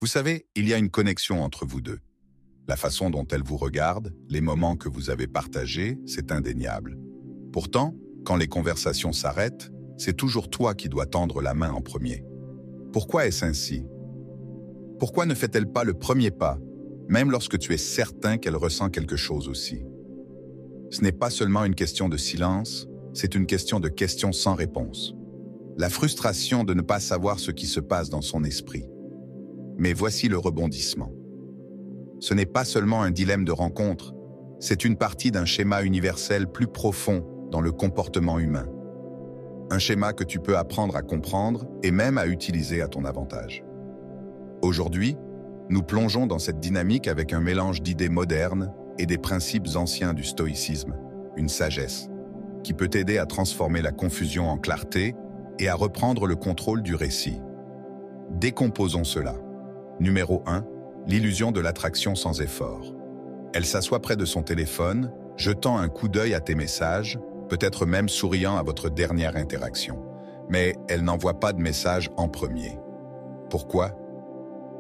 Vous savez, il y a une connexion entre vous deux. La façon dont elle vous regarde, les moments que vous avez partagés, c'est indéniable. Pourtant, quand les conversations s'arrêtent, c'est toujours toi qui dois tendre la main en premier. Pourquoi est-ce ainsi? Pourquoi ne fait-elle pas le premier pas, même lorsque tu es certain qu'elle ressent quelque chose aussi? Ce n'est pas seulement une question de silence, c'est une question de questions sans réponse. La frustration de ne pas savoir ce qui se passe dans son esprit. Mais voici le rebondissement. Ce n'est pas seulement un dilemme de rencontre, c'est une partie d'un schéma universel plus profond dans le comportement humain. Un schéma que tu peux apprendre à comprendre et même à utiliser à ton avantage. Aujourd'hui, nous plongeons dans cette dynamique avec un mélange d'idées modernes et des principes anciens du stoïcisme, une sagesse, qui peut t'aider à transformer la confusion en clarté et à reprendre le contrôle du récit. Décomposons cela. Numéro 1, l'illusion de l'attraction sans effort. Elle s'assoit près de son téléphone, jetant un coup d'œil à tes messages, peut-être même souriant à votre dernière interaction. Mais elle n'envoie pas de message en premier. Pourquoi?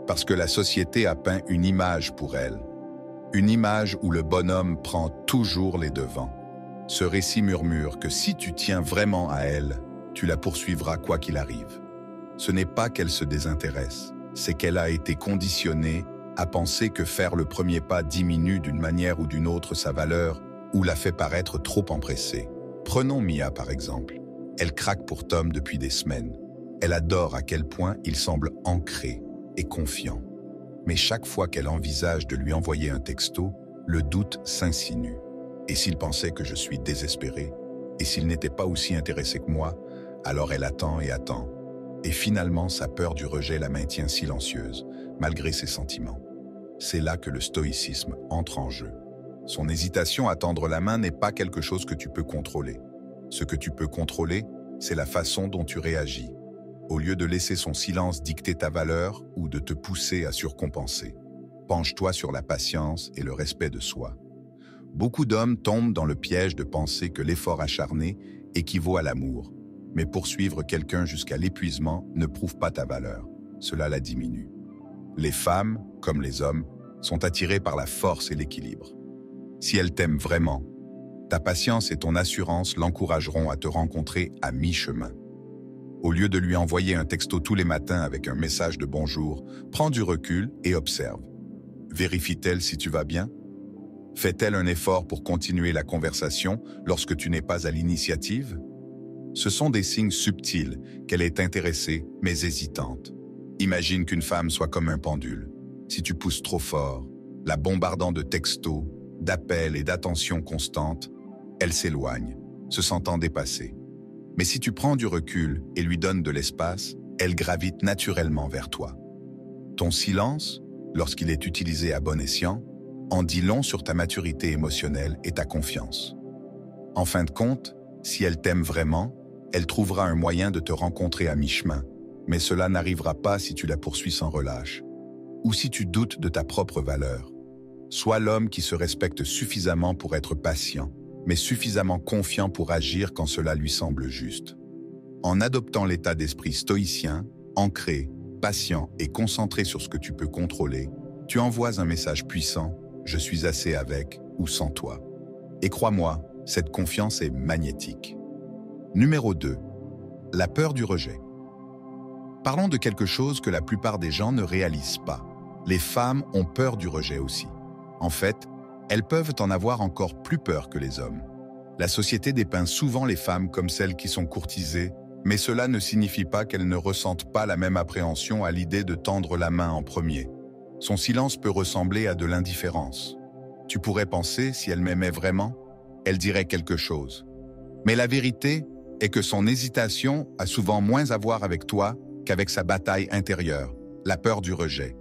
Parce que la société a peint une image pour elle. Une image où le bonhomme prend toujours les devants. Ce récit murmure que si tu tiens vraiment à elle, tu la poursuivras quoi qu'il arrive. Ce n'est pas qu'elle se désintéresse, c'est qu'elle a été conditionnée à penser que faire le premier pas diminue d'une manière ou d'une autre sa valeur ou la fait paraître trop empressée. Prenons Mia par exemple. Elle craque pour Tom depuis des semaines. Elle adore à quel point il semble ancré et confiant. Mais chaque fois qu'elle envisage de lui envoyer un texto, le doute s'insinue. Et s'il pensait que je suis désespéré? Et s'il n'était pas aussi intéressé que moi? Alors elle attend et attend. Et finalement, sa peur du rejet la maintient silencieuse, malgré ses sentiments. C'est là que le stoïcisme entre en jeu. Son hésitation à tendre la main n'est pas quelque chose que tu peux contrôler. Ce que tu peux contrôler, c'est la façon dont tu réagis. Au lieu de laisser son silence dicter ta valeur ou de te pousser à surcompenser. Penche-toi sur la patience et le respect de soi. Beaucoup d'hommes tombent dans le piège de penser que l'effort acharné équivaut à l'amour. Mais poursuivre quelqu'un jusqu'à l'épuisement ne prouve pas ta valeur. Cela la diminue. Les femmes, comme les hommes, sont attirées par la force et l'équilibre. Si elles t'aiment vraiment, ta patience et ton assurance l'encourageront à te rencontrer à mi-chemin. Au lieu de lui envoyer un texto tous les matins avec un message de bonjour, prends du recul et observe. Vérifie-t-elle si tu vas bien? Fait-elle un effort pour continuer la conversation lorsque tu n'es pas à l'initiative? Ce sont des signes subtils qu'elle est intéressée mais hésitante. Imagine qu'une femme soit comme un pendule. Si tu pousses trop fort, la bombardant de textos, d'appels et d'attentions constantes, elle s'éloigne, se sentant dépassée. Mais si tu prends du recul et lui donnes de l'espace, elle gravite naturellement vers toi. Ton silence, lorsqu'il est utilisé à bon escient, en dit long sur ta maturité émotionnelle et ta confiance. En fin de compte, si elle t'aime vraiment, elle trouvera un moyen de te rencontrer à mi-chemin, mais cela n'arrivera pas si tu la poursuis sans relâche, ou si tu doutes de ta propre valeur. Sois l'homme qui se respecte suffisamment pour être patient, mais suffisamment confiant pour agir quand cela lui semble juste. En adoptant l'état d'esprit stoïcien, ancré, patient et concentré sur ce que tu peux contrôler, tu envoies un message puissant, je suis assez avec ou sans toi. Et crois-moi, cette confiance est magnétique. Numéro 2. La peur du rejet. Parlons de quelque chose que la plupart des gens ne réalisent pas. Les femmes ont peur du rejet aussi. En fait, elles peuvent en avoir encore plus peur que les hommes. La société dépeint souvent les femmes comme celles qui sont courtisées, mais cela ne signifie pas qu'elles ne ressentent pas la même appréhension à l'idée de tendre la main en premier. Son silence peut ressembler à de l'indifférence. Tu pourrais penser, si elle m'aimait vraiment, elle dirait quelque chose. Mais la vérité est que son hésitation a souvent moins à voir avec toi qu'avec sa bataille intérieure, la peur du rejet.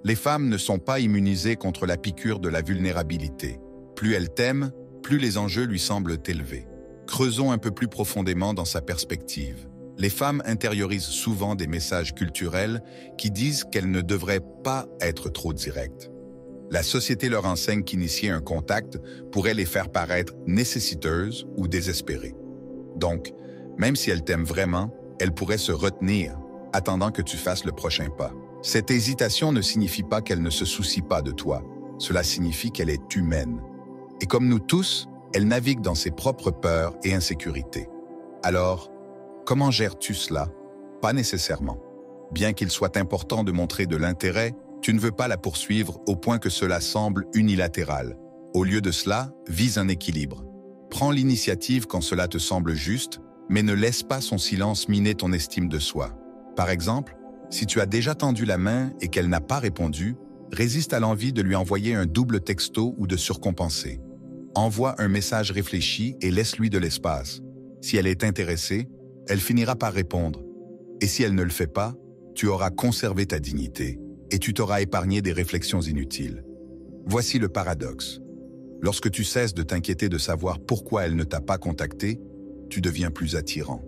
Les femmes ne sont pas immunisées contre la piqûre de la vulnérabilité. Plus elle t'aime, plus les enjeux lui semblent élevés. Creusons un peu plus profondément dans sa perspective. Les femmes intériorisent souvent des messages culturels qui disent qu'elles ne devraient pas être trop directes. La société leur enseigne qu'initier un contact pourrait les faire paraître nécessiteuses ou désespérées. Donc, même si elles t'aiment vraiment, elles pourraient se retenir, attendant que tu fasses le prochain pas. Cette hésitation ne signifie pas qu'elle ne se soucie pas de toi. Cela signifie qu'elle est humaine. Et comme nous tous, elle navigue dans ses propres peurs et insécurités. Alors, comment gères-tu cela? Pas nécessairement. Bien qu'il soit important de montrer de l'intérêt, tu ne veux pas la poursuivre au point que cela semble unilatéral. Au lieu de cela, vise un équilibre. Prends l'initiative quand cela te semble juste, mais ne laisse pas son silence miner ton estime de soi. Par exemple, si tu as déjà tendu la main et qu'elle n'a pas répondu, résiste à l'envie de lui envoyer un double texto ou de surcompenser. Envoie un message réfléchi et laisse-lui de l'espace. Si elle est intéressée, elle finira par répondre. Et si elle ne le fait pas, tu auras conservé ta dignité et tu t'auras épargné des réflexions inutiles. Voici le paradoxe. Lorsque tu cesses de t'inquiéter de savoir pourquoi elle ne t'a pas contacté, tu deviens plus attirant.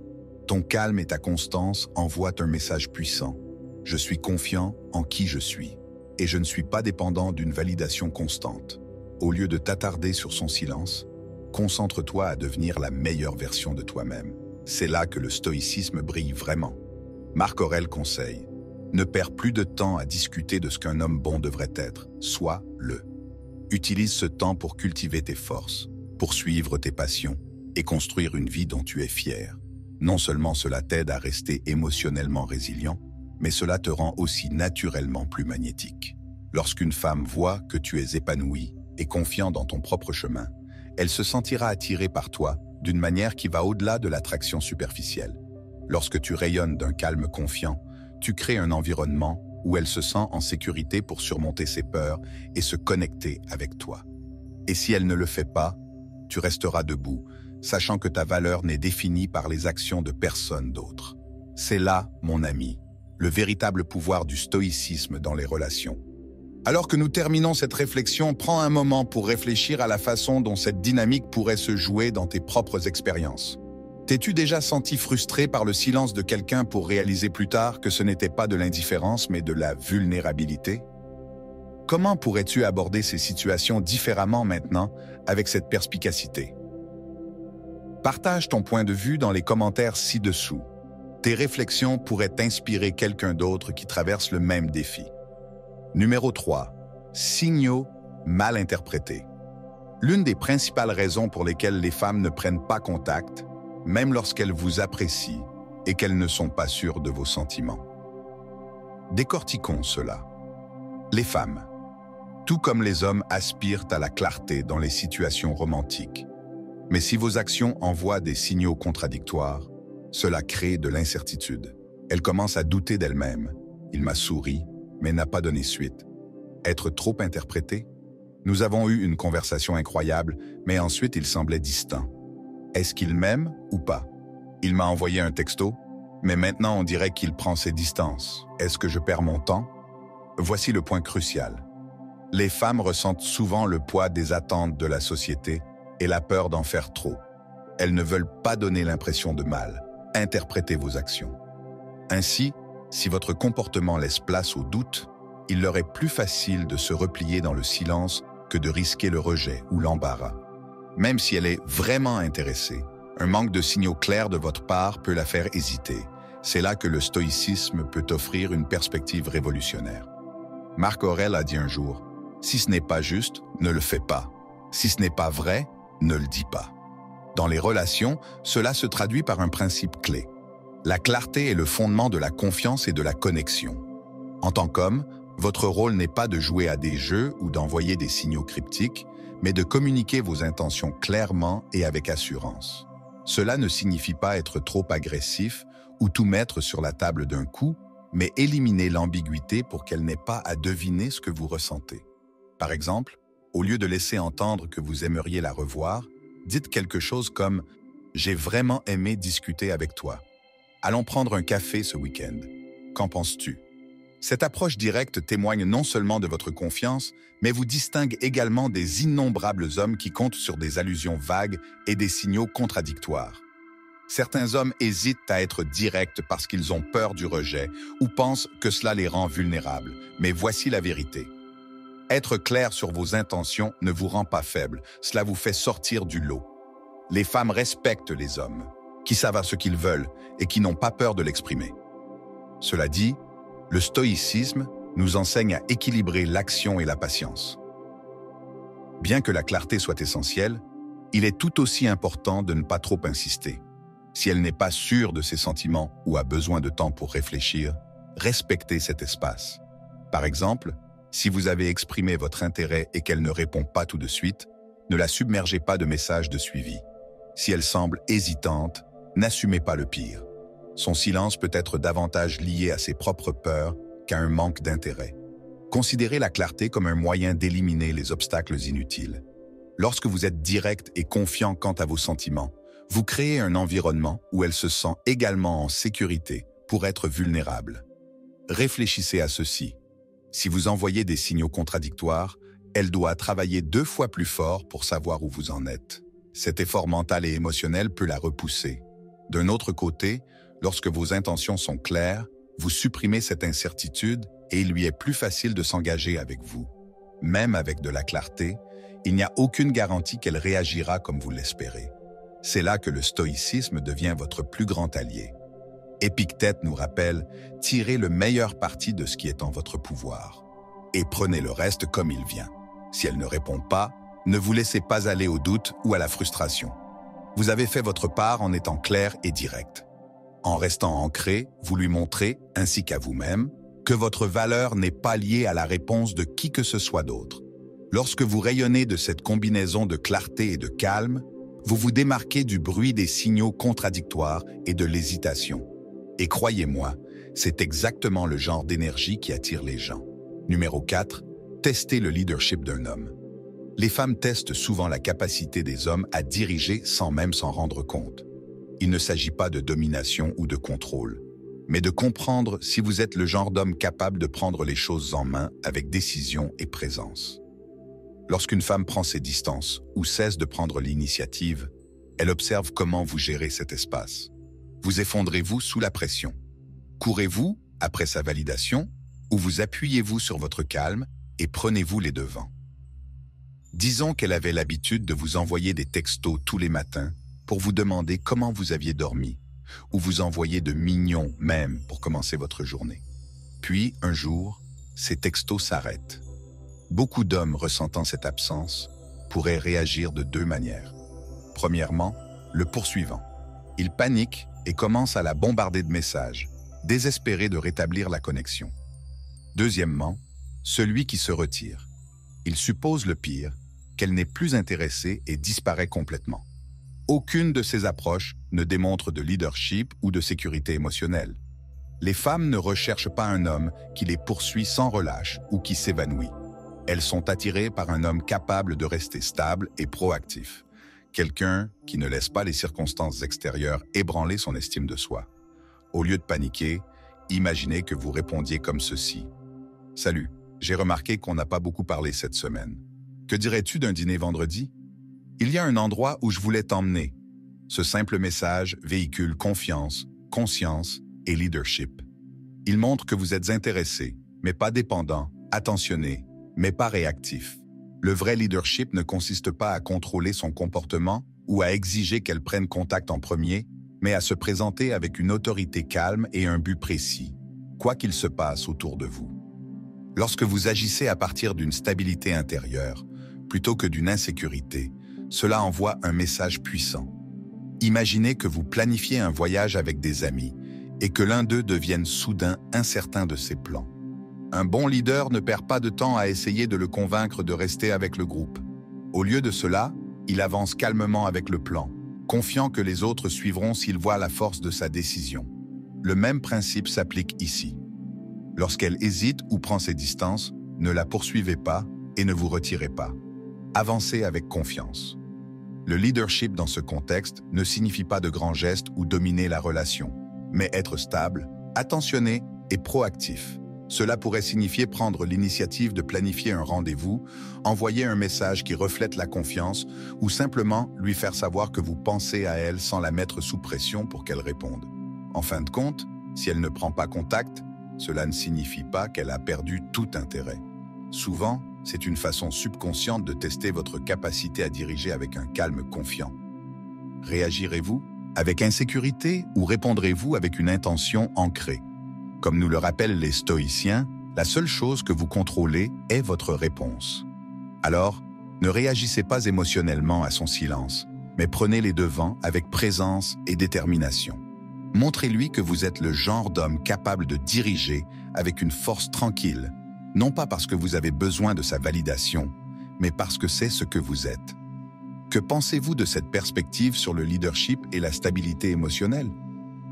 Ton calme et ta constance envoient un message puissant. Je suis confiant en qui je suis, et je ne suis pas dépendant d'une validation constante. Au lieu de t'attarder sur son silence, concentre-toi à devenir la meilleure version de toi-même. C'est là que le stoïcisme brille vraiment. Marc Aurèle conseille, ne perds plus de temps à discuter de ce qu'un homme bon devrait être, sois-le. Utilise ce temps pour cultiver tes forces, poursuivre tes passions et construire une vie dont tu es fier. Non seulement cela t'aide à rester émotionnellement résilient, mais cela te rend aussi naturellement plus magnétique. Lorsqu'une femme voit que tu es épanoui et confiant dans ton propre chemin, elle se sentira attirée par toi d'une manière qui va au-delà de l'attraction superficielle. Lorsque tu rayonnes d'un calme confiant, tu crées un environnement où elle se sent en sécurité pour surmonter ses peurs et se connecter avec toi. Et si elle ne le fait pas, tu resteras debout, sachant que ta valeur n'est définie par les actions de personne d'autre. C'est là, mon ami, le véritable pouvoir du stoïcisme dans les relations. Alors que nous terminons cette réflexion, prends un moment pour réfléchir à la façon dont cette dynamique pourrait se jouer dans tes propres expériences. T'es-tu déjà senti frustré par le silence de quelqu'un pour réaliser plus tard que ce n'était pas de l'indifférence mais de la vulnérabilité? Comment pourrais-tu aborder ces situations différemment maintenant avec cette perspicacité? Partage ton point de vue dans les commentaires ci-dessous. Tes réflexions pourraient inspirer quelqu'un d'autre qui traverse le même défi. Numéro 3. Signaux mal interprétés. L'une des principales raisons pour lesquelles les femmes ne prennent pas contact, même lorsqu'elles vous apprécient et qu'elles ne sont pas sûres de vos sentiments. Décortiquons cela. Les femmes, tout comme les hommes, aspirent à la clarté dans les situations romantiques. Mais si vos actions envoient des signaux contradictoires, cela crée de l'incertitude. Elles commencent à douter d'elles-mêmes. Il m'a souri, mais n'a pas donné suite. Être trop interprété? Nous avons eu une conversation incroyable, mais ensuite il semblait distant. Est-ce qu'il m'aime ou pas? Il m'a envoyé un texto, mais maintenant on dirait qu'il prend ses distances. Est-ce que je perds mon temps? Voici le point crucial. Les femmes ressentent souvent le poids des attentes de la société et la peur d'en faire trop. Elles ne veulent pas donner l'impression de mal. Interprétez vos actions. Ainsi, si votre comportement laisse place au doute, il leur est plus facile de se replier dans le silence que de risquer le rejet ou l'embarras. Même si elle est vraiment intéressée, un manque de signaux clairs de votre part peut la faire hésiter. C'est là que le stoïcisme peut offrir une perspective révolutionnaire. Marc Aurèle a dit un jour, « Si ce n'est pas juste, ne le fais pas. Si ce n'est pas vrai, ne le dis pas. » Dans les relations, cela se traduit par un principe clé. La clarté est le fondement de la confiance et de la connexion. En tant qu'homme, votre rôle n'est pas de jouer à des jeux ou d'envoyer des signaux cryptiques, mais de communiquer vos intentions clairement et avec assurance. Cela ne signifie pas être trop agressif ou tout mettre sur la table d'un coup, mais éliminer l'ambiguïté pour qu'elle n'ait pas à deviner ce que vous ressentez. Par exemple, au lieu de laisser entendre que vous aimeriez la revoir, dites quelque chose comme « J'ai vraiment aimé discuter avec toi. Allons prendre un café ce week-end. Qu'en penses-tu » Cette approche directe témoigne non seulement de votre confiance, mais vous distingue également des innombrables hommes qui comptent sur des allusions vagues et des signaux contradictoires. Certains hommes hésitent à être directs parce qu'ils ont peur du rejet ou pensent que cela les rend vulnérables. Mais voici la vérité. Être clair sur vos intentions ne vous rend pas faible, cela vous fait sortir du lot. Les femmes respectent les hommes, qui savent ce qu'ils veulent et qui n'ont pas peur de l'exprimer. Cela dit, Le stoïcisme nous enseigne à équilibrer l'action et la patience. Bien que la clarté soit essentielle, il est tout aussi important de ne pas trop insister. Si elle n'est pas sûre de ses sentiments ou a besoin de temps pour réfléchir, respectez cet espace. Par exemple, si vous avez exprimé votre intérêt et qu'elle ne répond pas tout de suite, ne la submergez pas de messages de suivi. Si elle semble hésitante, n'assumez pas le pire. Son silence peut être davantage lié à ses propres peurs qu'à un manque d'intérêt. Considérez la clarté comme un moyen d'éliminer les obstacles inutiles. Lorsque vous êtes direct et confiant quant à vos sentiments, vous créez un environnement où elle se sent également en sécurité pour être vulnérable. Réfléchissez à ceci. Si vous envoyez des signaux contradictoires, elle doit travailler 2 fois plus fort pour savoir où vous en êtes. Cet effort mental et émotionnel peut la repousser. D'un autre côté, lorsque vos intentions sont claires, vous supprimez cette incertitude et il lui est plus facile de s'engager avec vous. Même avec de la clarté, il n'y a aucune garantie qu'elle réagira comme vous l'espérez. C'est là que le stoïcisme devient votre plus grand allié. Épictète nous rappelle « Tirez le meilleur parti de ce qui est en votre pouvoir. Et prenez le reste comme il vient. Si elle ne répond pas, ne vous laissez pas aller au doute ou à la frustration. Vous avez fait votre part en étant clair et direct. En restant ancré, vous lui montrez, ainsi qu'à vous-même, que votre valeur n'est pas liée à la réponse de qui que ce soit d'autre. Lorsque vous rayonnez de cette combinaison de clarté et de calme, vous vous démarquez du bruit des signaux contradictoires et de l'hésitation. Et croyez-moi, c'est exactement le genre d'énergie qui attire les gens. Numéro 4. Testez le leadership d'un homme. Les femmes testent souvent la capacité des hommes à diriger sans même s'en rendre compte. Il ne s'agit pas de domination ou de contrôle, mais de comprendre si vous êtes le genre d'homme capable de prendre les choses en main avec décision et présence. Lorsqu'une femme prend ses distances ou cesse de prendre l'initiative, elle observe comment vous gérez cet espace. Vous effondrez-vous sous la pression? Courez-vous après sa validation ou vous appuyez-vous sur votre calme et prenez-vous les devants? Disons qu'elle avait l'habitude de vous envoyer des textos tous les matins pour vous demander comment vous aviez dormi, ou vous envoyer de mignons mèmes pour commencer votre journée. Puis, un jour, ces textos s'arrêtent. Beaucoup d'hommes ressentant cette absence pourraient réagir de 2 manières. Premièrement, le poursuivant. Il panique et commence à la bombarder de messages, désespéré de rétablir la connexion. Deuxièmement, celui qui se retire. Il suppose le pire, qu'elle n'est plus intéressée et disparaît complètement. Aucune de ces approches ne démontre de leadership ou de sécurité émotionnelle. Les femmes ne recherchent pas un homme qui les poursuit sans relâche ou qui s'évanouit. Elles sont attirées par un homme capable de rester stable et proactif. Quelqu'un qui ne laisse pas les circonstances extérieures ébranler son estime de soi. Au lieu de paniquer, imaginez que vous répondiez comme ceci. « Salut, j'ai remarqué qu'on n'a pas beaucoup parlé cette semaine. Que dirais-tu d'un dîner vendredi? Il y a un endroit où je voulais t'emmener. » Ce simple message véhicule confiance, conscience et leadership. Il montre que vous êtes intéressé, mais pas dépendant, attentionné, mais pas réactif. Le vrai leadership ne consiste pas à contrôler son comportement ou à exiger qu'elle prenne contact en premier, mais à se présenter avec une autorité calme et un but précis, quoi qu'il se passe autour de vous. Lorsque vous agissez à partir d'une stabilité intérieure, plutôt que d'une insécurité, cela envoie un message puissant. Imaginez que vous planifiez un voyage avec des amis et que l'un d'eux devienne soudain incertain de ses plans. Un bon leader ne perd pas de temps à essayer de le convaincre de rester avec le groupe. Au lieu de cela, il avance calmement avec le plan, confiant que les autres suivront s'ils voient la force de sa décision. Le même principe s'applique ici. Lorsqu'elle hésite ou prend ses distances, ne la poursuivez pas et ne vous retirez pas. Avancez avec confiance. Le leadership dans ce contexte ne signifie pas de grands gestes ou dominer la relation, mais être stable, attentionné et proactif. Cela pourrait signifier prendre l'initiative de planifier un rendez-vous, envoyer un message qui reflète la confiance ou simplement lui faire savoir que vous pensez à elle sans la mettre sous pression pour qu'elle réponde. En fin de compte, si elle ne prend pas contact, cela ne signifie pas qu'elle a perdu tout intérêt. Souvent, c'est une façon subconsciente de tester votre capacité à diriger avec un calme confiant. Réagirez-vous avec insécurité ou répondrez-vous avec une intention ancrée? Comme nous le rappellent les stoïciens, la seule chose que vous contrôlez est votre réponse. Alors, ne réagissez pas émotionnellement à son silence, mais prenez les devants avec présence et détermination. Montrez-lui que vous êtes le genre d'homme capable de diriger avec une force tranquille, non pas parce que vous avez besoin de sa validation, mais parce que c'est ce que vous êtes. Que pensez-vous de cette perspective sur le leadership et la stabilité émotionnelle?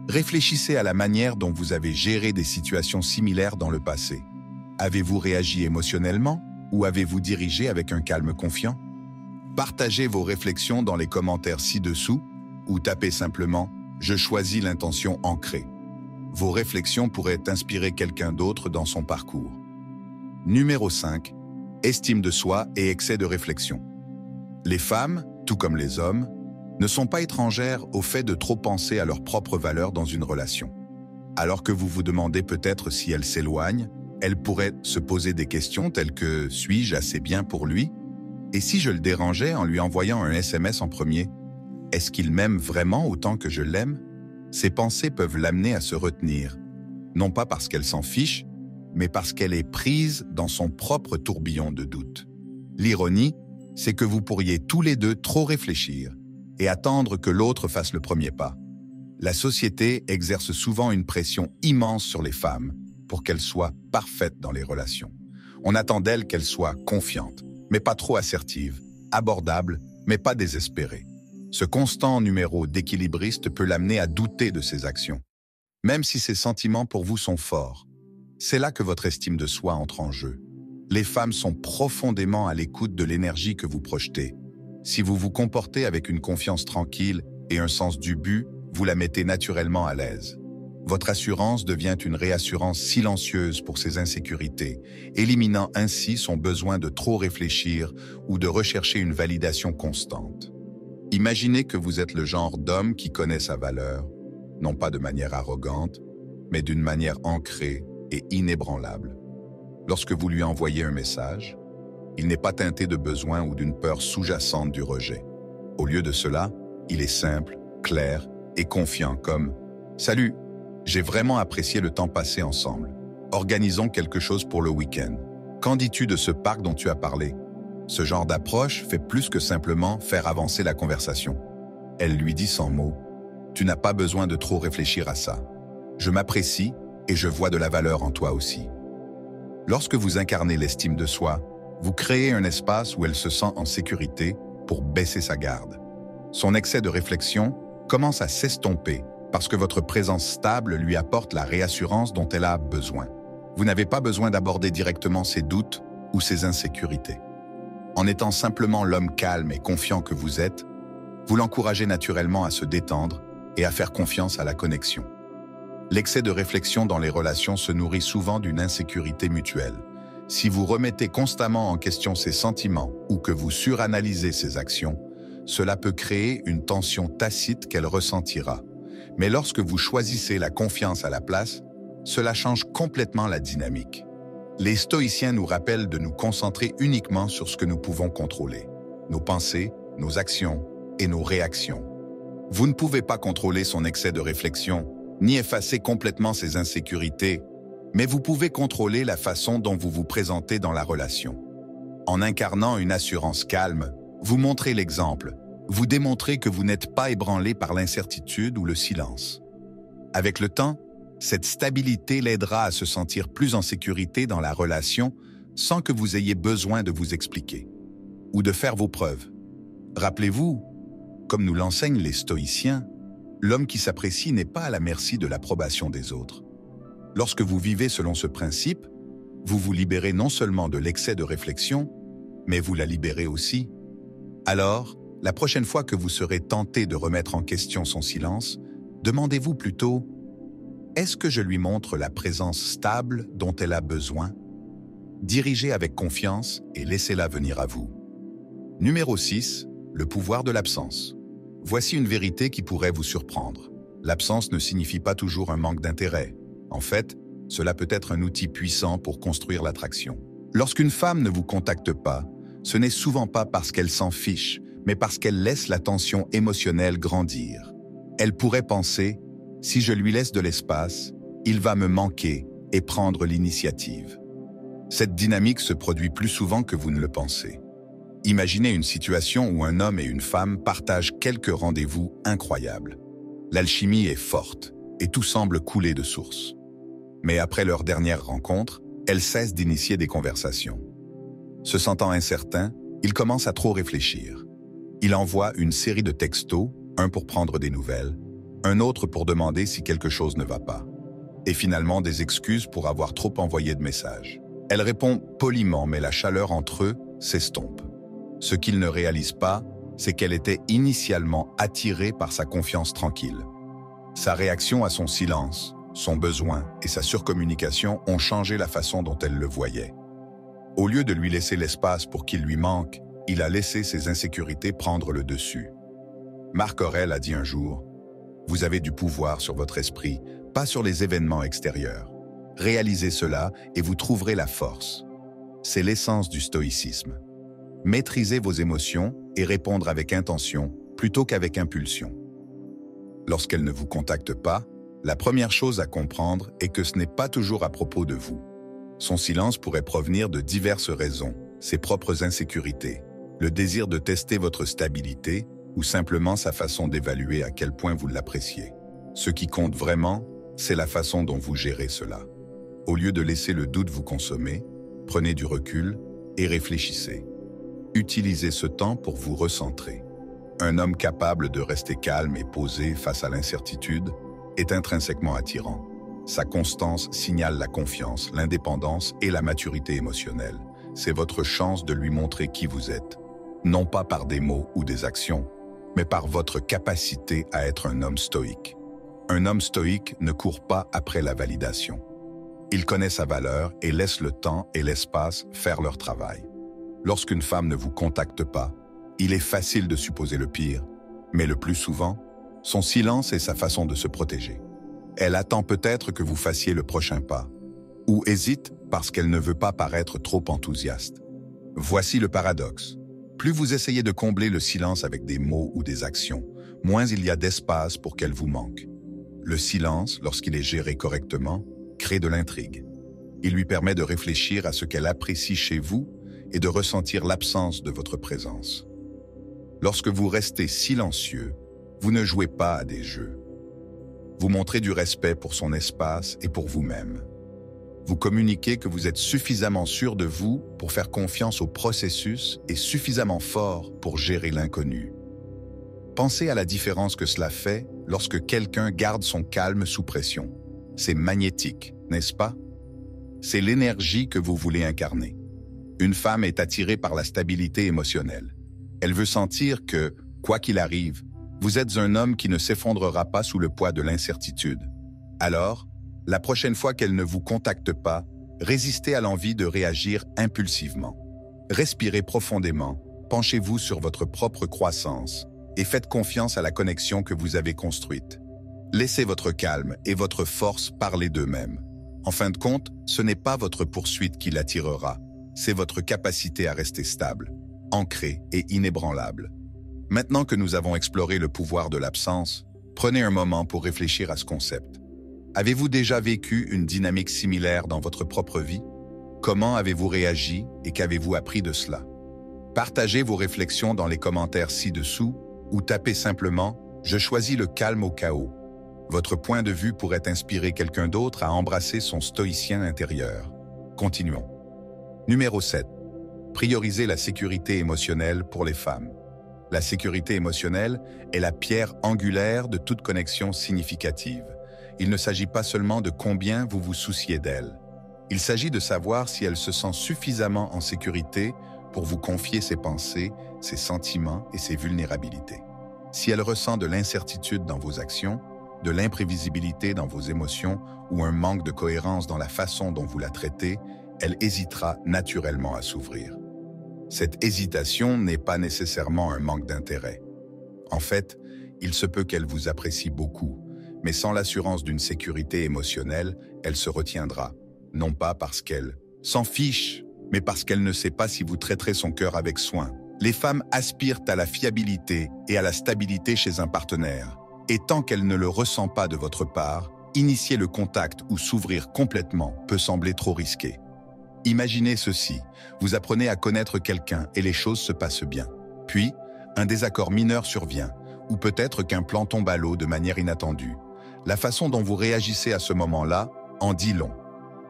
Réfléchissez à la manière dont vous avez géré des situations similaires dans le passé. Avez-vous réagi émotionnellement ou avez-vous dirigé avec un calme confiant? Partagez vos réflexions dans les commentaires ci-dessous ou tapez simplement « Je choisis l'intention ancrée ». Vos réflexions pourraient inspirer quelqu'un d'autre dans son parcours. Numéro 5. Estime de soi et excès de réflexion. Les femmes, tout comme les hommes, ne sont pas étrangères au fait de trop penser à leurs propres valeurs dans une relation. Alors que vous vous demandez peut-être si elles s'éloignent, elles pourraient se poser des questions telles que « Suis-je assez bien pour lui ?» Et si je le dérangeais en lui envoyant un SMS en premier, est-ce qu'il m'aime vraiment autant que je l'aime? Ces pensées peuvent l'amener à se retenir, non pas parce qu'elle s'en fiche, mais parce qu'elle est prise dans son propre tourbillon de doute. L'ironie, c'est que vous pourriez tous les deux trop réfléchir et attendre que l'autre fasse le premier pas. La société exerce souvent une pression immense sur les femmes pour qu'elles soient parfaites dans les relations. On attend d'elles qu'elles soient confiantes, mais pas trop assertive, abordable, mais pas désespérée. Ce constant numéro d'équilibriste peut l'amener à douter de ses actions, même si ses sentiments pour vous sont forts. C'est là que votre estime de soi entre en jeu. Les femmes sont profondément à l'écoute de l'énergie que vous projetez. Si vous vous comportez avec une confiance tranquille et un sens du but, vous la mettez naturellement à l'aise. Votre assurance devient une réassurance silencieuse pour ses insécurités, éliminant ainsi son besoin de trop réfléchir ou de rechercher une validation constante. Imaginez que vous êtes le genre d'homme qui connaît sa valeur, non pas de manière arrogante, mais d'une manière ancrée et inébranlable. Lorsque vous lui envoyez un message, il n'est pas teinté de besoin ou d'une peur sous-jacente du rejet. Au lieu de cela, il est simple, clair et confiant comme « Salut, j'ai vraiment apprécié le temps passé ensemble. Organisons quelque chose pour le week-end. Qu'en dis-tu de ce parc dont tu as parlé ?» Ce genre d'approche fait plus que simplement faire avancer la conversation. Elle lui dit sans mots « Tu n'as pas besoin de trop réfléchir à ça. Je m'apprécie et je vois de la valeur en toi aussi. » Lorsque vous incarnez l'estime de soi, vous créez un espace où elle se sent en sécurité pour baisser sa garde. Son excès de réflexion commence à s'estomper parce que votre présence stable lui apporte la réassurance dont elle a besoin. Vous n'avez pas besoin d'aborder directement ses doutes ou ses insécurités. En étant simplement l'homme calme et confiant que vous êtes, vous l'encouragez naturellement à se détendre et à faire confiance à la connexion. L'excès de réflexion dans les relations se nourrit souvent d'une insécurité mutuelle. Si vous remettez constamment en question ses sentiments ou que vous suranalysez ses actions, cela peut créer une tension tacite qu'elle ressentira. Mais lorsque vous choisissez la confiance à la place, cela change complètement la dynamique. Les stoïciens nous rappellent de nous concentrer uniquement sur ce que nous pouvons contrôler, nos pensées, nos actions et nos réactions. Vous ne pouvez pas contrôler son excès de réflexion, ni effacer complètement ses insécurités, mais vous pouvez contrôler la façon dont vous vous présentez dans la relation. En incarnant une assurance calme, vous montrez l'exemple, vous démontrez que vous n'êtes pas ébranlé par l'incertitude ou le silence. Avec le temps, cette stabilité l'aidera à se sentir plus en sécurité dans la relation sans que vous ayez besoin de vous expliquer ou de faire vos preuves. Rappelez-vous, comme nous l'enseignent les stoïciens, l'homme qui s'apprécie n'est pas à la merci de l'approbation des autres. Lorsque vous vivez selon ce principe, vous vous libérez non seulement de l'excès de réflexion, mais vous la libérez aussi. Alors, la prochaine fois que vous serez tenté de remettre en question son silence, demandez-vous plutôt « Est-ce que je lui montre la présence stable dont elle a besoin ?» Dirigez avec confiance et laissez-la venir à vous. Numéro 6. Le pouvoir de l'absence. Voici une vérité qui pourrait vous surprendre. L'absence ne signifie pas toujours un manque d'intérêt. En fait, cela peut être un outil puissant pour construire l'attraction. Lorsqu'une femme ne vous contacte pas, ce n'est souvent pas parce qu'elle s'en fiche, mais parce qu'elle laisse la tension émotionnelle grandir. Elle pourrait penser « si je lui laisse de l'espace, il va me manquer et prendre l'initiative. Cette dynamique se produit plus souvent que vous ne le pensez. Imaginez une situation où un homme et une femme partagent quelques rendez-vous incroyables. L'alchimie est forte et tout semble couler de source. Mais après leur dernière rencontre, elle cesse d'initier des conversations. Se sentant incertain, il commence à trop réfléchir. Il envoie une série de textos, un pour prendre des nouvelles, un autre pour demander si quelque chose ne va pas, et finalement des excuses pour avoir trop envoyé de messages. Elle répond poliment, mais la chaleur entre eux s'estompe. Ce qu'il ne réalise pas, c'est qu'elle était initialement attirée par sa confiance tranquille. Sa réaction à son silence, son besoin et sa surcommunication ont changé la façon dont elle le voyait. Au lieu de lui laisser l'espace pour qu'il lui manque, il a laissé ses insécurités prendre le dessus. Marc Aurèle a dit un jour, « Vous avez du pouvoir sur votre esprit, pas sur les événements extérieurs. Réalisez cela et vous trouverez la force. » C'est l'essence du stoïcisme. Maîtriser vos émotions et répondre avec intention plutôt qu'avec impulsion. Lorsqu'elle ne vous contacte pas, la première chose à comprendre est que ce n'est pas toujours à propos de vous. Son silence pourrait provenir de diverses raisons, ses propres insécurités, le désir de tester votre stabilité ou simplement sa façon d'évaluer à quel point vous l'appréciez. Ce qui compte vraiment, c'est la façon dont vous gérez cela. Au lieu de laisser le doute vous consommer, prenez du recul et réfléchissez. Utilisez ce temps pour vous recentrer. Un homme capable de rester calme et posé face à l'incertitude est intrinsèquement attirant. Sa constance signale la confiance, l'indépendance et la maturité émotionnelle. C'est votre chance de lui montrer qui vous êtes, non pas par des mots ou des actions, mais par votre capacité à être un homme stoïque. Un homme stoïque ne court pas après la validation. Il connaît sa valeur et laisse le temps et l'espace faire leur travail. Lorsqu'une femme ne vous contacte pas, il est facile de supposer le pire, mais le plus souvent, son silence est sa façon de se protéger. Elle attend peut-être que vous fassiez le prochain pas, ou hésite parce qu'elle ne veut pas paraître trop enthousiaste. Voici le paradoxe. Plus vous essayez de combler le silence avec des mots ou des actions, moins il y a d'espace pour qu'elle vous manque. Le silence, lorsqu'il est géré correctement, crée de l'intrigue. Il lui permet de réfléchir à ce qu'elle apprécie chez vous et de ressentir l'absence de votre présence. Lorsque vous restez silencieux, vous ne jouez pas à des jeux. Vous montrez du respect pour son espace et pour vous-même. Vous communiquez que vous êtes suffisamment sûr de vous pour faire confiance au processus et suffisamment fort pour gérer l'inconnu. Pensez à la différence que cela fait lorsque quelqu'un garde son calme sous pression. C'est magnétique, n'est-ce pas? C'est l'énergie que vous voulez incarner. Une femme est attirée par la stabilité émotionnelle. Elle veut sentir que, quoi qu'il arrive, vous êtes un homme qui ne s'effondrera pas sous le poids de l'incertitude. Alors, la prochaine fois qu'elle ne vous contacte pas, résistez à l'envie de réagir impulsivement. Respirez profondément, penchez-vous sur votre propre croissance et faites confiance à la connexion que vous avez construite. Laissez votre calme et votre force parler d'eux-mêmes. En fin de compte, ce n'est pas votre poursuite qui l'attirera, c'est votre capacité à rester stable, ancré et inébranlable. Maintenant que nous avons exploré le pouvoir de l'absence, prenez un moment pour réfléchir à ce concept. Avez-vous déjà vécu une dynamique similaire dans votre propre vie? Comment avez-vous réagi et qu'avez-vous appris de cela? Partagez vos réflexions dans les commentaires ci-dessous ou tapez simplement « Je choisis le calme au chaos ». Votre point de vue pourrait inspirer quelqu'un d'autre à embrasser son stoïcien intérieur. Continuons. Numéro 7. Priorisez la sécurité émotionnelle pour les femmes. La sécurité émotionnelle est la pierre angulaire de toute connexion significative. Il ne s'agit pas seulement de combien vous vous souciez d'elle. Il s'agit de savoir si elle se sent suffisamment en sécurité pour vous confier ses pensées, ses sentiments et ses vulnérabilités. Si elle ressent de l'incertitude dans vos actions, de l'imprévisibilité dans vos émotions ou un manque de cohérence dans la façon dont vous la traitez, elle hésitera naturellement à s'ouvrir. Cette hésitation n'est pas nécessairement un manque d'intérêt. En fait, il se peut qu'elle vous apprécie beaucoup, mais sans l'assurance d'une sécurité émotionnelle, elle se retiendra, non pas parce qu'elle s'en fiche, mais parce qu'elle ne sait pas si vous traiterez son cœur avec soin. Les femmes aspirent à la fiabilité et à la stabilité chez un partenaire, et tant qu'elle ne le ressent pas de votre part, Initier le contact ou s'ouvrir complètement peut sembler trop risqué. Imaginez ceci, vous apprenez à connaître quelqu'un et les choses se passent bien. Puis, un désaccord mineur survient, ou peut-être qu'un plan tombe à l'eau de manière inattendue. La façon dont vous réagissez à ce moment-là en dit long.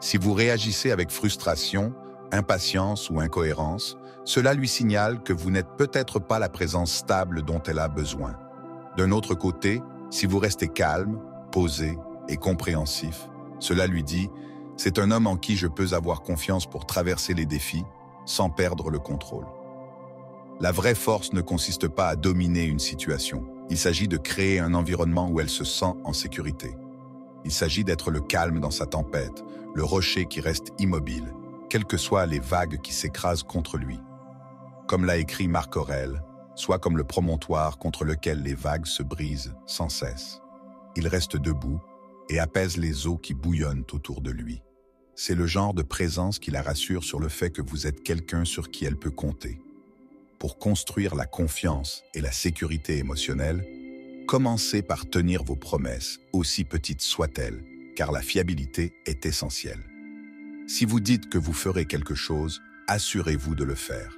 Si vous réagissez avec frustration, impatience ou incohérence, cela lui signale que vous n'êtes peut-être pas la présence stable dont elle a besoin. D'un autre côté, si vous restez calme, posé et compréhensif, cela lui dit « C'est un homme en qui je peux avoir confiance pour traverser les défis sans perdre le contrôle ». La vraie force ne consiste pas à dominer une situation. Il s'agit de créer un environnement où elle se sent en sécurité. Il s'agit d'être le calme dans sa tempête, le rocher qui reste immobile, quelles que soient les vagues qui s'écrasent contre lui. Comme l'a écrit Marc Aurèle, soit comme le promontoire contre lequel les vagues se brisent sans cesse. Il reste debout et apaise les eaux qui bouillonnent autour de lui. C'est le genre de présence qui la rassure sur le fait que vous êtes quelqu'un sur qui elle peut compter. Pour construire la confiance et la sécurité émotionnelle, commencez par tenir vos promesses, aussi petites soient-elles, car la fiabilité est essentielle. Si vous dites que vous ferez quelque chose, assurez-vous de le faire.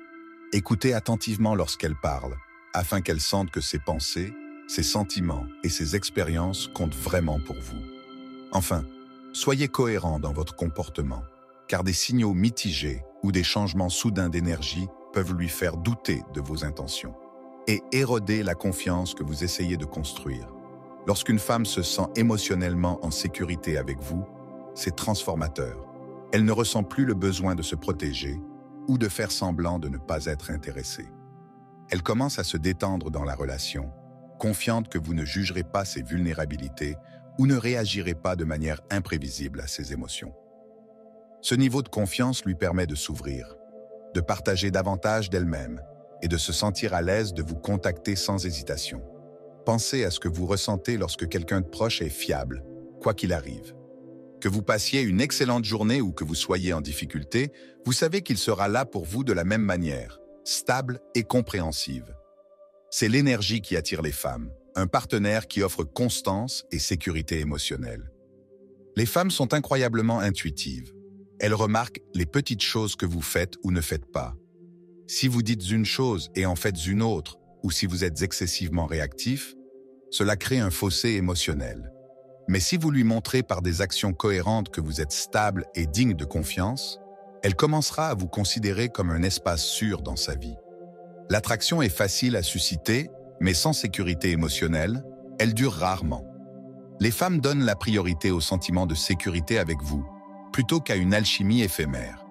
Écoutez attentivement lorsqu'elle parle, afin qu'elle sente que ses pensées, ses sentiments et ses expériences comptent vraiment pour vous. Enfin, soyez cohérent dans votre comportement, car des signaux mitigés ou des changements soudains d'énergie peuvent lui faire douter de vos intentions et éroder la confiance que vous essayez de construire. Lorsqu'une femme se sent émotionnellement en sécurité avec vous, c'est transformateur. Elle ne ressent plus le besoin de se protéger ou de faire semblant de ne pas être intéressée. Elle commence à se détendre dans la relation, confiante que vous ne jugerez pas ses vulnérabilités ou ne réagirez pas de manière imprévisible à ses émotions. Ce niveau de confiance lui permet de s'ouvrir, de partager davantage d'elle-même et de se sentir à l'aise de vous contacter sans hésitation. Pensez à ce que vous ressentez lorsque quelqu'un de proche est fiable, quoi qu'il arrive. Que vous passiez une excellente journée ou que vous soyez en difficulté, vous savez qu'il sera là pour vous de la même manière, stable et compréhensive. C'est l'énergie qui attire les femmes, un partenaire qui offre constance et sécurité émotionnelle. Les femmes sont incroyablement intuitives. Elles remarquent les petites choses que vous faites ou ne faites pas. Si vous dites une chose et en faites une autre, ou si vous êtes excessivement réactif, cela crée un fossé émotionnel. Mais si vous lui montrez par des actions cohérentes que vous êtes stable et digne de confiance, elle commencera à vous considérer comme un espace sûr dans sa vie. L'attraction est facile à susciter, mais sans sécurité émotionnelle, elle dure rarement. Les femmes donnent la priorité au sentiment de sécurité avec vous, plutôt qu'à une alchimie éphémère.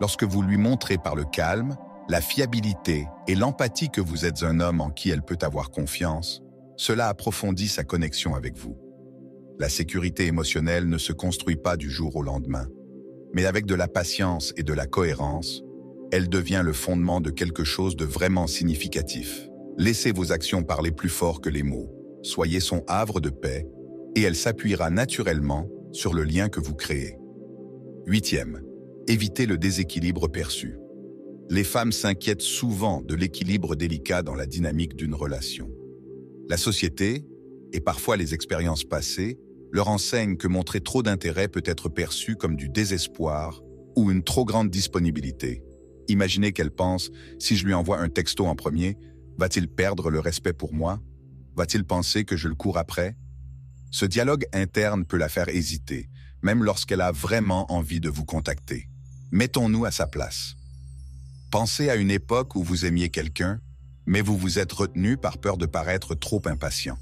Lorsque vous lui montrez par le calme, la fiabilité et l'empathie que vous êtes un homme en qui elle peut avoir confiance, cela approfondit sa connexion avec vous. La sécurité émotionnelle ne se construit pas du jour au lendemain, mais avec de la patience et de la cohérence, elle devient le fondement de quelque chose de vraiment significatif. Laissez vos actions parler plus fort que les mots, soyez son havre de paix, et elle s'appuiera naturellement sur le lien que vous créez. 8e, évitez le déséquilibre perçu. Les femmes s'inquiètent souvent de l'équilibre délicat dans la dynamique d'une relation. La société, et parfois les expériences passées, leur enseignent que montrer trop d'intérêt peut être perçu comme du désespoir ou une trop grande disponibilité. Imaginez qu'elle pense, si je lui envoie un texto en premier, va-t-il perdre le respect pour moi? Va-t-il penser que je le cours après? Ce dialogue interne peut la faire hésiter, même lorsqu'elle a vraiment envie de vous contacter. Mettons-nous à sa place. Pensez à une époque où vous aimiez quelqu'un, mais vous vous êtes retenu par peur de paraître trop impatient.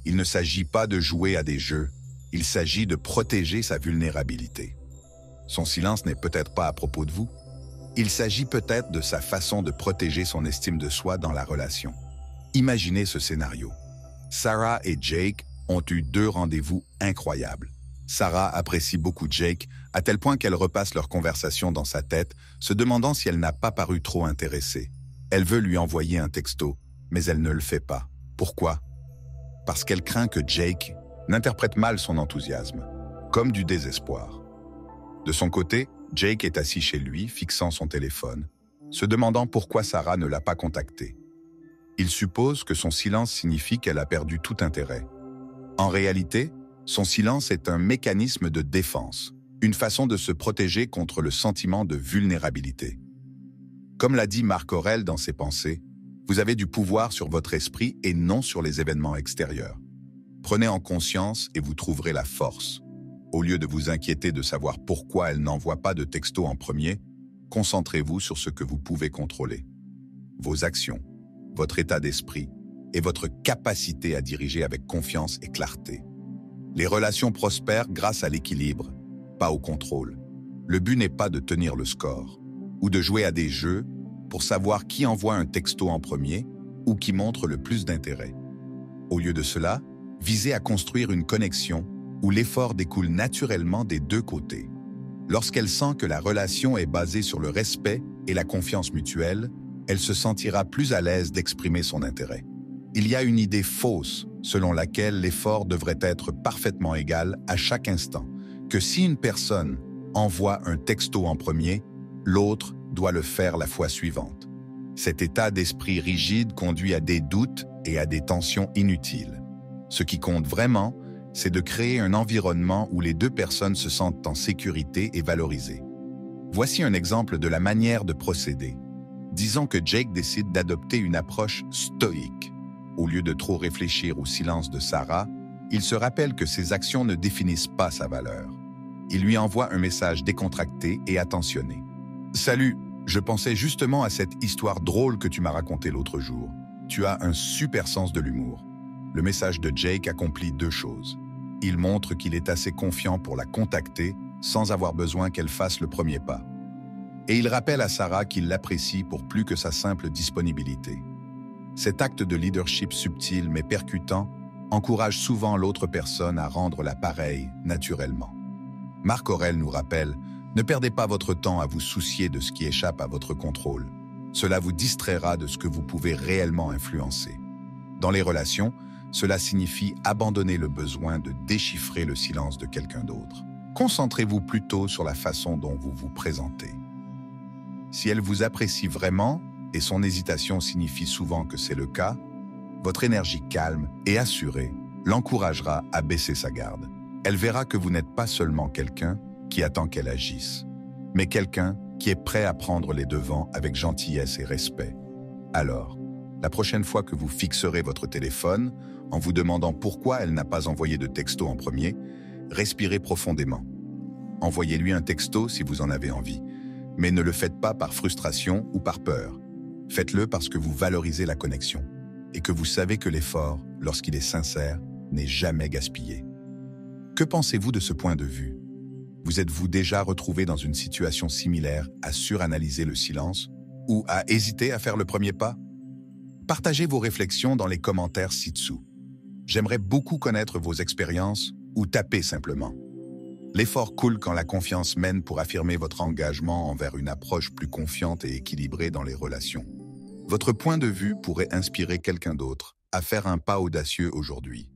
Il ne s'agit pas de jouer à des jeux, il s'agit de protéger sa vulnérabilité. Son silence n'est peut-être pas à propos de vous. Il s'agit peut-être de sa façon de protéger son estime de soi dans la relation. Imaginez ce scénario. Sarah et Jake ont eu 2 rendez-vous incroyables. Sarah apprécie beaucoup Jake, à tel point qu'elle repasse leur conversation dans sa tête, se demandant si elle n'a pas paru trop intéressée. Elle veut lui envoyer un texto, mais elle ne le fait pas. Pourquoi? Parce qu'elle craint que Jake n'interprète mal son enthousiasme, comme du désespoir. De son côté, Jake est assis chez lui, fixant son téléphone, se demandant pourquoi Sarah ne l'a pas contacté. Il suppose que son silence signifie qu'elle a perdu tout intérêt. En réalité, Son silence est un mécanisme de défense, une façon de se protéger contre le sentiment de vulnérabilité. Comme l'a dit Marc Aurèle dans ses pensées, vous avez du pouvoir sur votre esprit et non sur les événements extérieurs. Prenez en conscience et vous trouverez la force. Au lieu de vous inquiéter de savoir pourquoi elle n'envoie pas de texto en premier, concentrez-vous sur ce que vous pouvez contrôler. Vos actions, votre état d'esprit et votre capacité à diriger avec confiance et clarté. Les relations prospèrent grâce à l'équilibre, pas au contrôle. Le but n'est pas de tenir le score ou de jouer à des jeux pour savoir qui envoie un texto en premier ou qui montre le plus d'intérêt. Au lieu de cela, visez à construire une connexion où l'effort découle naturellement des deux côtés. Lorsqu'elle sent que la relation est basée sur le respect et la confiance mutuelle, elle se sentira plus à l'aise d'exprimer son intérêt. Il y a une idée fausse selon laquelle l'effort devrait être parfaitement égal à chaque instant, que si une personne envoie un texto en premier, l'autre doit le faire la fois suivante. Cet état d'esprit rigide conduit à des doutes et à des tensions inutiles. Ce qui compte vraiment, c'est de créer un environnement où les deux personnes se sentent en sécurité et valorisées. Voici un exemple de la manière de procéder. Disons que Jake décide d'adopter une approche stoïque. Au lieu de trop réfléchir au silence de Sarah, il se rappelle que ses actions ne définissent pas sa valeur. Il lui envoie un message décontracté et attentionné. « Salut, je pensais justement à cette histoire drôle que tu m'as racontée l'autre jour. Tu as un super sens de l'humour. » Le message de Jake accomplit deux choses. Il montre qu'il est assez confiant pour la contacter sans avoir besoin qu'elle fasse le premier pas. Et il rappelle à Sarah qu'il l'apprécie pour plus que sa simple disponibilité. Cet acte de leadership subtil mais percutant encourage souvent l'autre personne à rendre la pareille naturellement. Marc Aurèle nous rappelle « Ne perdez pas votre temps à vous soucier de ce qui échappe à votre contrôle. Cela vous distraira de ce que vous pouvez réellement influencer. » Dans les relations, cela signifie abandonner le besoin de déchiffrer le silence de quelqu'un d'autre. Concentrez-vous plutôt sur la façon dont vous vous présentez. Si elle vous apprécie vraiment, et son hésitation signifie souvent que c'est le cas, votre énergie calme et assurée l'encouragera à baisser sa garde. Elle verra que vous n'êtes pas seulement quelqu'un qui attend qu'elle agisse, mais quelqu'un qui est prêt à prendre les devants avec gentillesse et respect. Alors, la prochaine fois que vous fixerez votre téléphone, en vous demandant pourquoi elle n'a pas envoyé de texto en premier, respirez profondément. Envoyez-lui un texto si vous en avez envie, mais ne le faites pas par frustration ou par peur. Faites-le parce que vous valorisez la connexion et que vous savez que l'effort, lorsqu'il est sincère, n'est jamais gaspillé. Que pensez-vous de ce point de vue? Vous êtes-vous déjà retrouvé dans une situation similaire à suranalyser le silence ou à hésiter à faire le premier pas? Partagez vos réflexions dans les commentaires ci-dessous. J'aimerais beaucoup connaître vos expériences ou tapez simplement. L'effort coule quand la confiance mène pour affirmer votre engagement envers une approche plus confiante et équilibrée dans les relations. Votre point de vue pourrait inspirer quelqu'un d'autre à faire un pas audacieux aujourd'hui.